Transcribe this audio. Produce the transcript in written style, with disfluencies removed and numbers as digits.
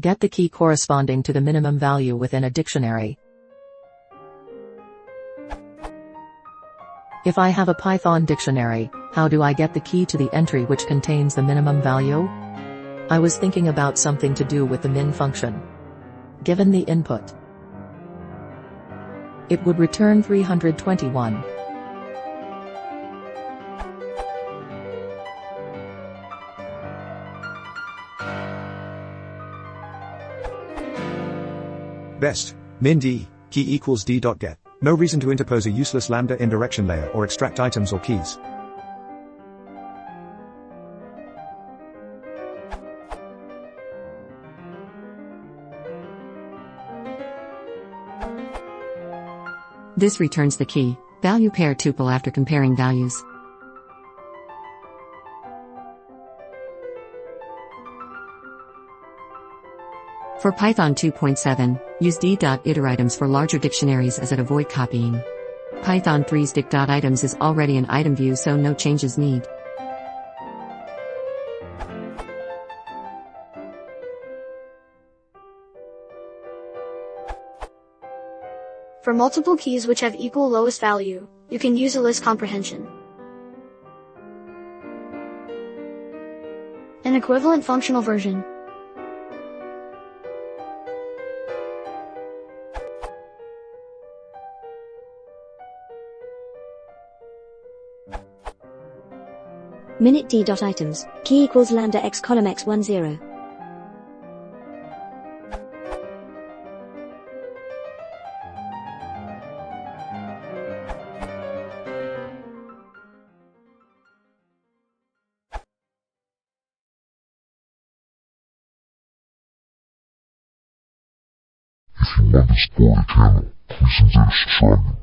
Get the key corresponding to the minimum value within a dictionary. If I have a Python dictionary, how do I get the key to the entry which contains the minimum value? I was thinking about something to do with the min function. Given the input, it would return 321. Best. Min d, key equals d.get. No reason to interpose a useless lambda indirection layer or extract items or keys. This returns the key value pair tuple after comparing values. For Python 2.7, use d.iteritems for larger dictionaries as it avoid copying. Python 3's dict.items is already an item view, so no changes need. For multiple keys which have equal lowest value, you can use a list comprehension. An equivalent functional version. Minute d.items, key equals lambda x column x10. If you want to support the channel, please consider subscribing.